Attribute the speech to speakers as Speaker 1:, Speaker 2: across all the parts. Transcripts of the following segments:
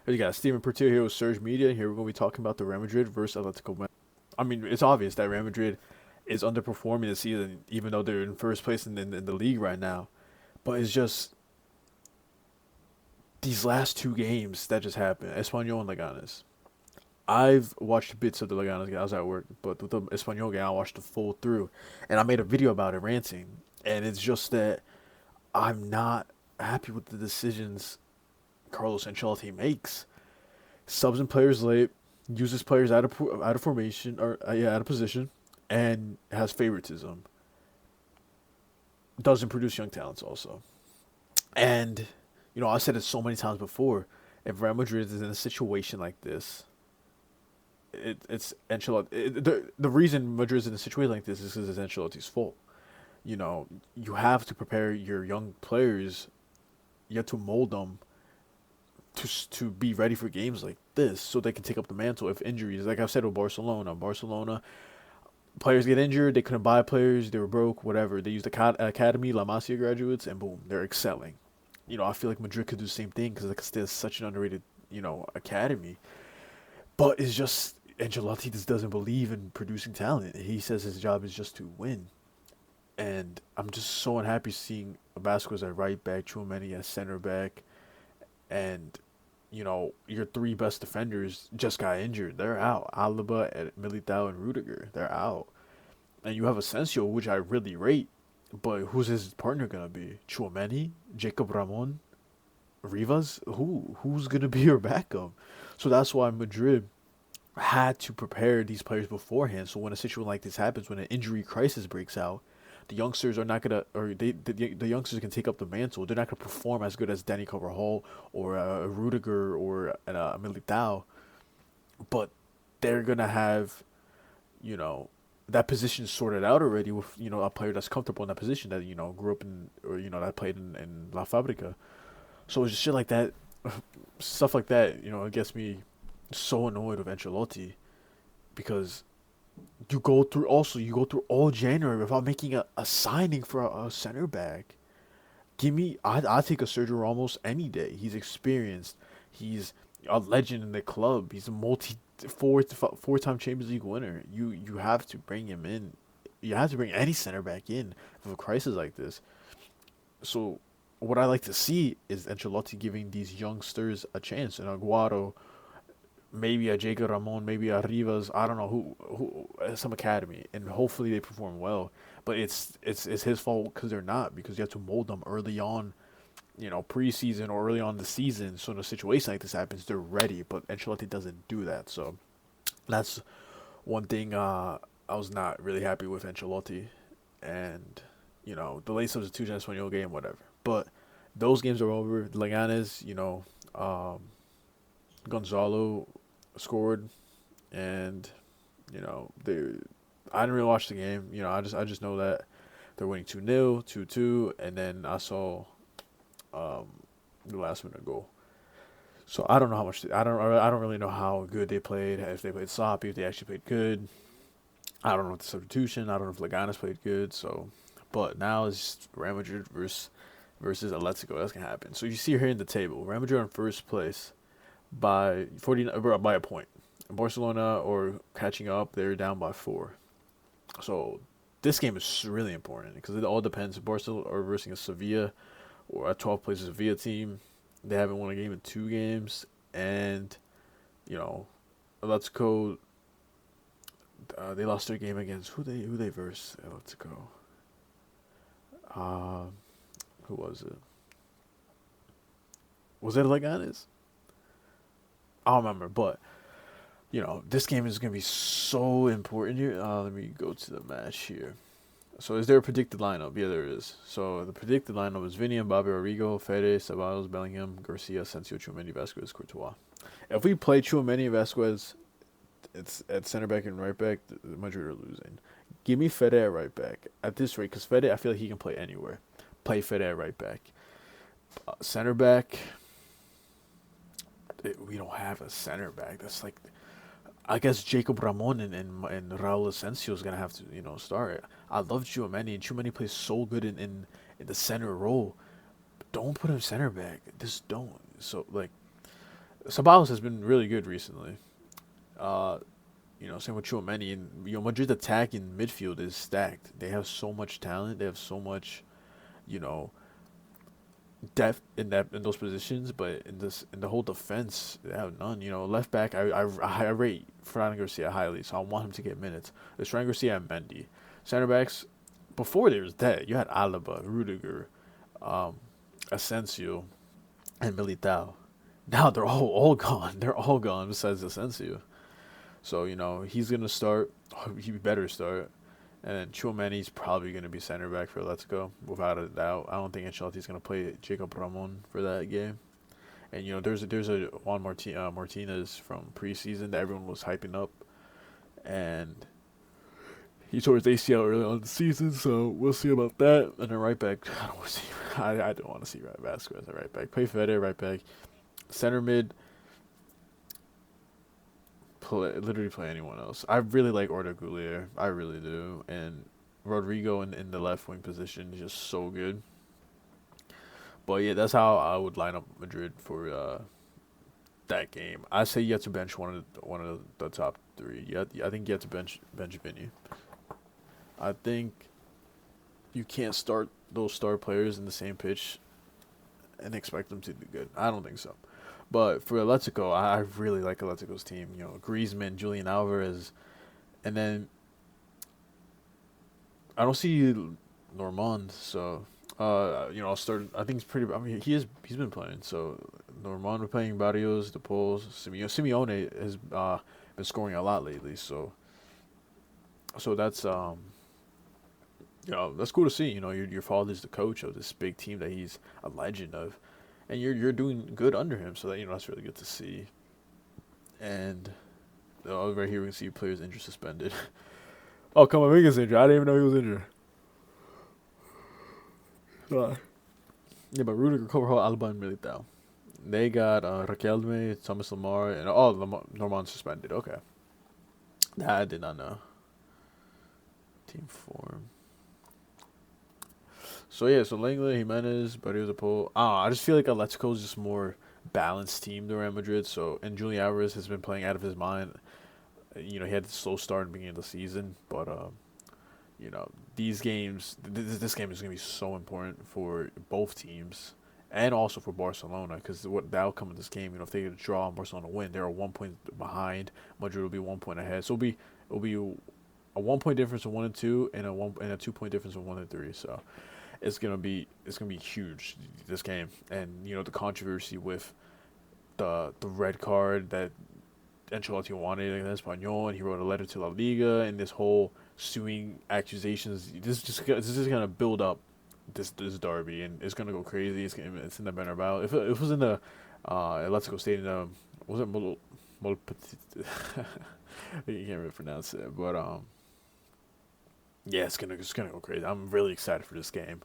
Speaker 1: You got Steven Portillo here with SSurge Media. Here we're going to be talking about the Real Madrid versus Atlético. I mean, it's obvious that Real Madrid is underperforming this season, even though they're in first place in the league right now. But it's just these last two games that just happened, Espanyol and Leganes. I've watched bits of the Leganes game. I was at work, but with the Espanyol game, I watched the full through, and I made a video about it ranting. And it's just that I'm not happy with the decisions Carlos Ancelotti makes. Subs and players late, uses players out of formation or out of position, and has favoritism. Doesn't produce young talents also. And I said it so many times before. If Real Madrid is in a situation like this, it's Ancelotti. The reason Madrid is in a situation like this is because it's Ancelotti's fault. You have to prepare your young players. You have to mold them to be ready for games like this, so they can take up the mantle if injuries. Like I've said with Barcelona players get injured, they couldn't buy players, they were broke, whatever. They used the academy, La Masia graduates, and boom, they're excelling. I feel like Madrid could do the same thing because like there's such an underrated, academy. But it's just Ancelotti just doesn't believe in producing talent. He says his job is just to win. And I'm just so unhappy seeing Vasquez at right back, Tchouameni at center back, and your three best defenders just got injured. They're out. Alaba, Militao, and Rudiger. They're out. And you have Asensio, which I really rate, but who's his partner gonna be? Tchouameni, Jacob Ramon, Rivas? Who's gonna be your backup? So that's why Madrid had to prepare these players beforehand. So when a situation like this happens, when an injury crisis breaks out, the youngsters are not gonna, or the youngsters can take up the mantle. They're not gonna perform as good as Danny Carvajal or Rudiger or Militao, but they're gonna have, you know, that position sorted out already with a player that's comfortable in that position that grew up in or that played in La Fabrica. So it's just shit like that, stuff like that. It gets me so annoyed with Ancelotti because you go through all January without making a signing for a center back. I take a Sergio Ramos any day. He's experienced. He's a legend in the club. He's a four-time Champions League winner. You have to bring him in. You have to bring any center back in for a crisis like this. So what I like to see is Ancelotti giving these youngsters a chance. And Aguado, maybe a Jacob Ramon, maybe a Rivas. I don't know who some academy, and hopefully they perform well. But it's his fault because they're not, because you have to mold them early on, preseason or early on in the season. So in a situation like this happens, they're ready. But Ancelotti doesn't do that. So that's one thing I was not really happy with Ancelotti, and the late substitution Espanyol game, whatever. But those games are over. Leganes, Gonzalo scored, and they. I didn't really watch the game. I just know that they're winning 2-0, 2-2, and then I saw um, the last minute goal. So I don't know how much I don't really know how good they played. If they played sloppy, if they actually played good. I don't know if the substitution. I don't know if Leganes played good. So, but now it's Real Madrid versus Atletico. That's gonna happen. So you see here in the table, Real Madrid in first place by 40 by a point. Barcelona or catching up, they're down by 4. So this game is really important because it all depends. Barcelona are versus a Sevilla or a 12th place Sevilla team. They haven't won a game in 2 games, and Atletico. They lost their game against who they versed. Atletico. Uh, who was it? Was it Leganes? I don't remember, but this game is gonna be so important here. Let me go to the match here. So, is there a predicted lineup? Yeah, there is. So, the predicted lineup is Vini, Mbappe, Rodrygo, Fede, Ceballos, Bellingham, Garcia, Asensio, Tchouameni, Vasquez, Courtois. If we play Tchouameni, Vasquez, it's at center back and right back, Madrid are losing. Give me Fede at right back at this rate, because Fede, I feel like he can play anywhere. Play Fede at right back. Center back, we don't have a center back. That's like, I guess Jacob Ramon and Raul Asensio is gonna have to start. I love Tchouameni, and Tchouameni plays so good in the center role. Don't put him center back. Just don't. So like Ceballos has been really good recently. Uh, same with Tchouaméni. And Madrid's attack in midfield is stacked. They have so much talent. They have so much, you know, depth in those positions. But in the whole defense, they have none. Left back, I rate Fran Garcia highly, so I want him to get minutes. There's Fran Garcia and Mendy. Center backs, before there was that, you had Alaba, Rudiger, um, Asensio, and Militao. Now they're all gone. They're all gone besides Asensio. So he's gonna start. He better start. And then Tchouameni's probably gonna be center back for Let's Go without a doubt. I don't think Ancelotti's gonna play Jacob Ramon for that game. And there's a Juan Martinez from preseason that everyone was hyping up, and he tore his ACL early on in the season, so we'll see about that. And then right back, I don't want to see. I don't want to see Vasquez at right back. Play Fede right back. Center mid, literally play anyone else. I really like Orta Goulier. I really do. And Rodrygo in the left wing position is just so good. But yeah, that's how I would line up Madrid for that game. I say you have to bench one of the top three. I think you have to bench Vini. I think you can't start those star players in the same pitch and expect them to be good. I don't think so. But for Atletico, I really like Atletico's team. Griezmann, Julian Alvarez, and then I don't see Normand. So, I'll start. I think it's pretty. I mean, he's been playing. So Normand we're playing Barrios, the Poles. Simeone has been scoring a lot lately. So that's that's cool to see. Your father's the coach of this big team that he's a legend of, and you're doing good under him. So that's really good to see. And right here we can see players injured suspended. Oh, come on, Vegas injured. I didn't even know he was injured. Yeah, but Rudiger, Kovacic, Alba, and Militao. They got Raquelme, Thomas Lamar, and Normand suspended. Okay, that I did not know. Team form. So yeah, so Langley, Jimenez, Barrios, Paul. I just feel like Atletico is just more balanced team than Real Madrid. So and Julian Alvarez has been playing out of his mind. He had a slow start in the beginning of the season, but these games, this game is gonna be so important for both teams, and also for Barcelona, because what the outcome of this game, if they get a draw and Barcelona win, they're 1 point behind. Madrid will be 1 point ahead. So it'll be a 1 point difference of 1 and 2, and a 2 point difference of 1 and 3. So it's gonna be huge, this game. And the controversy with the red card that Ancelotti wanted against Espanyol, and he wrote a letter to La Liga, and this whole suing accusations. This is gonna build up this derby, and it's gonna go crazy. It's in the Bernabeu. If it was in the Atletico Stadium, was it Mol you can't really pronounce it, but yeah, it's gonna go crazy. I'm really excited for this game.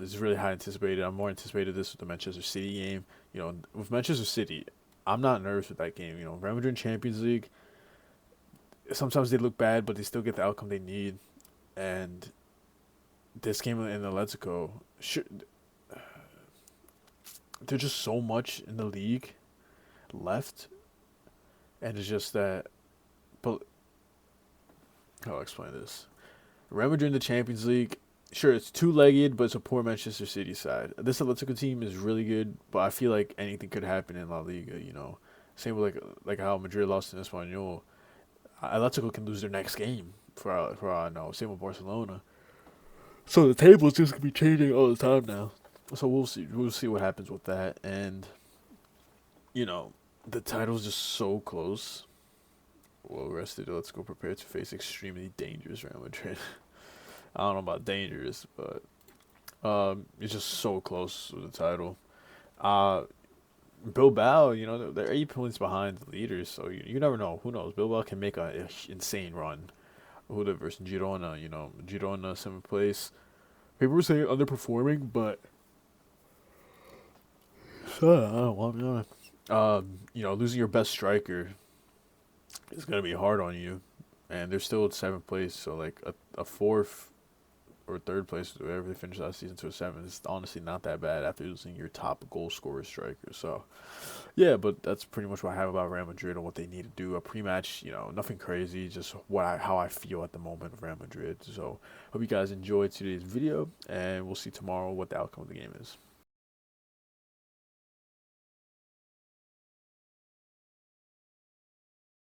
Speaker 1: This is really high anticipated. I'm more anticipated this with the Manchester City game. With Manchester City, I'm not nervous with that game. Real Madrid Champions League. Sometimes they look bad, but they still get the outcome they need. And this game in Atletico, there's just so much in the league left, and it's just that. But how do I explain this? Real Madrid in the Champions League, sure, it's two-legged, but it's a poor Manchester City side. This Atletico team is really good, but I feel like anything could happen in La Liga. Same with like how Madrid lost in Espanyol. Atletico can lose their next game for all I know. Same with Barcelona. So the table is just gonna be changing all the time now. So we'll see. We'll see what happens with that. And the title's just so close. Well rested. Let's go prepare to face extremely dangerous Real Madrid. I don't know about dangerous, but it's just so close with the title. Bilbao, they're 8 points behind the leaders, so you never know. Who knows? Bilbao can make an insane run. Jude versus Girona, Girona 7th place. People were saying underperforming, but I don't want to. Losing your best striker is gonna be hard on you, and they're still at 7th place. So like a fourth or third place, wherever they finished last season, to a 7 is honestly not that bad after losing your top goal scorer striker. So, yeah, but that's pretty much what I have about Real Madrid and what they need to do. A pre-match, nothing crazy, just how I feel at the moment of Real Madrid. So, hope you guys enjoyed today's video, and we'll see tomorrow what the outcome of the game is.